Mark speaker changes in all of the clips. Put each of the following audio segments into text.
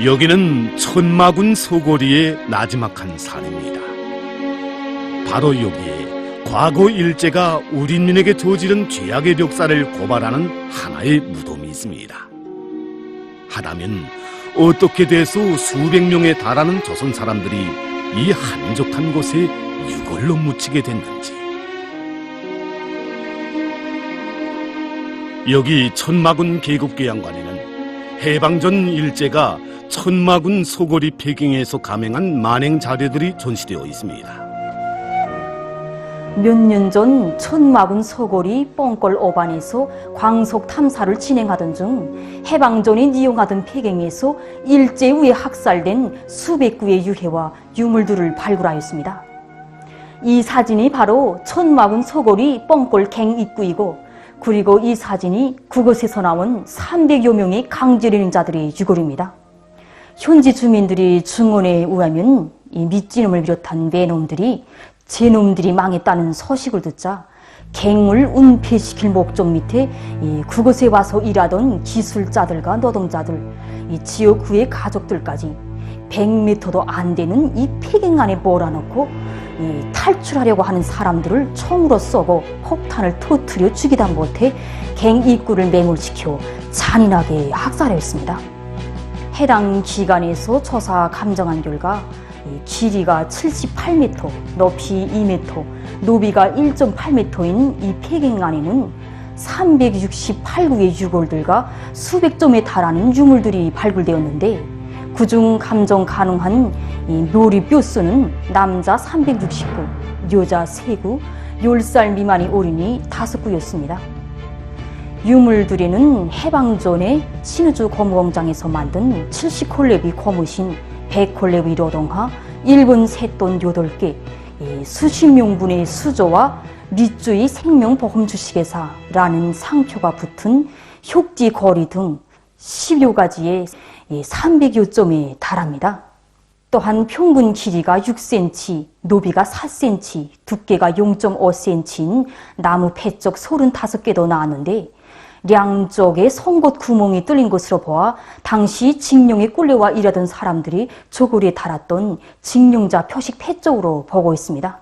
Speaker 1: 여기는 천마군 소고리의 나지막한 산입니다. 바로 여기에 과거 일제가 우리 민에게 저지른 죄악의 역사를 고발하는 하나의 무덤이 있습니다. 하다면 어떻게 돼서 수백 명에 달하는 조선 사람들이 이 한적한 곳에 유골로 묻히게 됐는지. 여기 천마군 계급교양관에는 해방전 일제가 천마군 소고리 폐경에서 감행한 만행 자료들이 전시되어 있습니다.
Speaker 2: 몇 년 전 천마군 소고리 뻥골 오반에서 광속 탐사를 진행하던 중 해방전에 이용하던 폐경에서 일제 후에 학살된 수백 구의 유해와 유물들을 발굴하였습니다. 이 사진이 바로 천마군 소고리 뻥골 갱 입구이고, 그리고 이 사진이 그곳에서 나온 300여 명의 강제련자들의 유골입니다. 현지 주민들이 증언에 의하면 이 밑지놈을 비롯한 매놈들이 제 놈들이 망했다는 소식을 듣자 갱을 은폐시킬 목적 밑에 그곳에 와서 일하던 기술자들과 노동자들, 이 지역구의 가족들까지 100m도 안 되는 이 폐경 안에 몰아넣고 탈출하려고 하는 사람들을 총으로 쏘고 폭탄을 터뜨려 죽이다 못해 갱 입구를 매몰시켜 잔인하게 학살했습니다. 해당 기관에서 조사 감정한 결과 길이가 78m, 높이 2m, 너비가 1.8m인 이 폐경 안에는 368구의 유골들과 수백 점에 달하는 유물들이 발굴되었는데, 그중 감정 가능한 묘리 뼈수는 남자 369구, 여자 3구, 10살 미만의 어린이 5구였습니다. 유물들에는 해방전에 신의주 고무공장에서 만든 70콜레비 고무신, 100콜레비 노동화, 일본 새돈 8개, 수십 명분의 수조와 밑주의 생명보험주식회사라는 상표가 붙은 효지 거리 등 10여 가지의 300여 점에 달합니다. 또한 평균 길이가 6cm, 너비가 4cm, 두께가 0.5cm인 나무 폐쪽 35개도 나왔는데, 양쪽에 송곳 구멍이 뚫린 것으로 보아 당시 징용에 끌려와 일하던 사람들이 저고리에 달았던 징용자 표식 폐쪽으로 보고 있습니다.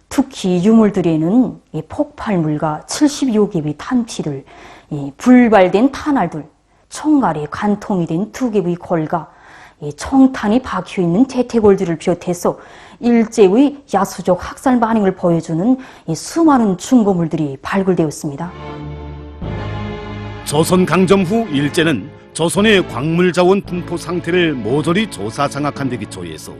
Speaker 2: 특히 유물들에는 폭발물과 70여 개의 탄피들, 불발된 탄알들, 총알에 관통이 된 2개의 골과 총탄이 박혀있는 대퇴골들을 비롯해서 일제의 야수적 학살 반응을 보여주는 수많은 증거물들이 발굴되었습니다.
Speaker 1: 조선 강점 후 일제는 조선의 광물자원 분포 상태를 모조리 조사 장악한 데 기초해서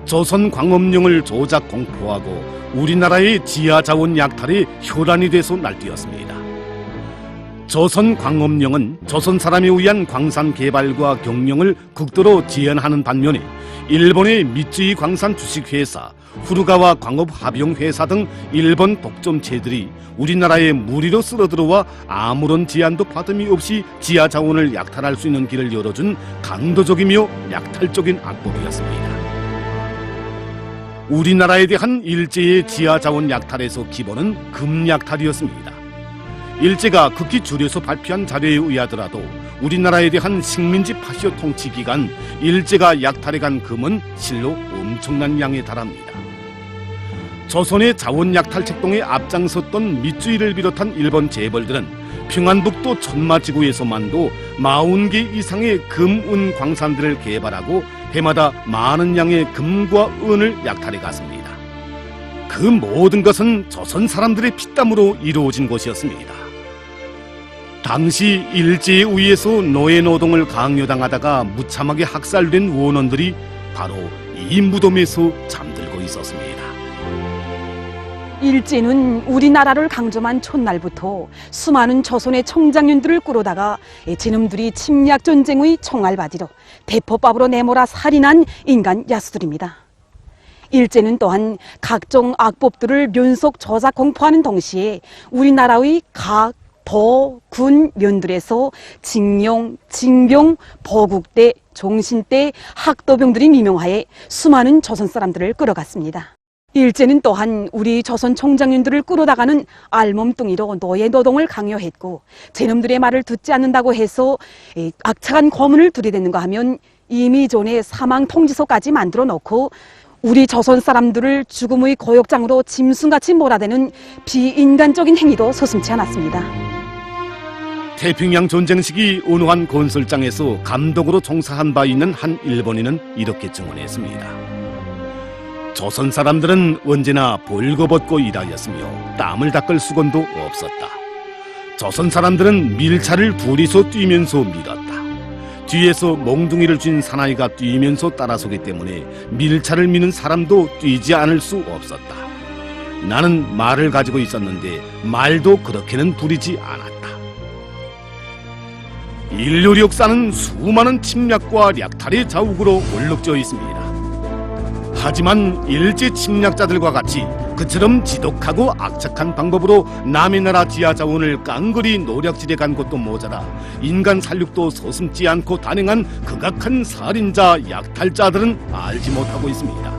Speaker 1: 조선 광업령을 조작 공포하고 우리나라의 지하자원 약탈이 혈안이 돼서 날뛰었습니다. 조선 광업령은 조선 사람에 의한 광산 개발과 경영을 국도로 지연하는 반면에 일본의 미쯔이 광산 주식회사, 후루가와 광업합용회사 등 일본 독점체들이 우리나라에 무리로 쓸어들어와 아무런 제한도 받음이 없이 지하자원을 약탈할 수 있는 길을 열어준 강도적이며 약탈적인 악법이었습니다. 우리나라에 대한 일제의 지하자원 약탈에서 기본은 금약탈이었습니다. 일제가 극히 줄여서 발표한 자료에 의하더라도 우리나라에 대한 식민지 파시오 통치 기간 일제가 약탈해간 금은 실로 엄청난 양에 달합니다. 조선의 자원 약탈 책동에 앞장섰던 미쯔이를 비롯한 일본 재벌들은 평안북도 천마지구에서만도 40개 이상의 금, 은 광산들을 개발하고 해마다 많은 양의 금과 은을 약탈해 갔습니다. 그 모든 것은 조선 사람들의 피땀으로 이루어진 것이었습니다. 당시 일제에 의해서 노예노동을 강요당하다가 무참하게 학살된 원원들이 바로 이 무덤에서 잠들고 있었습니다.
Speaker 3: 일제는 우리나라를 강점한 첫날부터 수많은 조선의 총장년들을 끌어다가 지놈들이 침략전쟁의 총알바지로 대포밥으로 내몰아 살인한 인간 야수들입니다. 일제는 또한 각종 악법들을 연속 조작 공포하는 동시에 우리나라의 각 도, 군, 면들에서 징용, 징병, 보국대, 종신대, 학도병들이 미명하에 수많은 조선 사람들을 끌어갔습니다. 일제는 또한 우리 조선 총장님들을 끌어다가는 알몸뚱이로 노예 노동을 강요했고, 제놈들의 말을 듣지 않는다고 해서 악착한 고문을 들이대는가 하면 이미 전에 사망 통지서까지 만들어 놓고 우리 조선 사람들을 죽음의 고역장으로 짐승같이 몰아대는 비인간적인 행위도 서슴지 않았습니다.
Speaker 1: 태평양 전쟁 시기 온화한 건설장에서 감독으로 종사한 바 있는 한 일본인은 이렇게 증언했습니다. 조선 사람들은 언제나 벌거벗고 일하였으며 땀을 닦을 수건도 없었다. 조선 사람들은 밀차를 둘이서 뛰면서 밀었다. 뒤에서 몽둥이를 쥔 사나이가 뛰면서 따라서기 때문에 밀차를 미는 사람도 뛰지 않을 수 없었다. 나는 말을 가지고 있었는데 말도 그렇게는 부리지 않았다. 인류 역사는 수많은 침략과 약탈의 자욱으로 얼룩져 있습니다. 하지만 일제 침략자들과 같이 그처럼 지독하고 악착한 방법으로 남의 나라 지하 자원을 깡그리 노략질해 간 것도 모자라 인간 살육도 서슴지 않고 단행한 극악한 살인자 약탈자들은 알지 못하고 있습니다.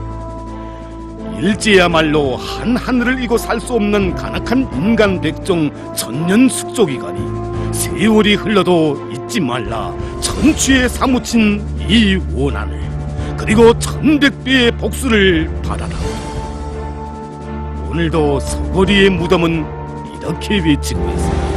Speaker 1: 일제야말로 한 하늘을 이고 살 수 없는 간악한 인간 백종 천년 숙조기간이 세월이 흘러도 잊지 말라 천추에 사무친 이 원한을 그리고 1100배의 복수를 받아라. 오늘도 서거리의 무덤은 이렇게 외치고 있습니다.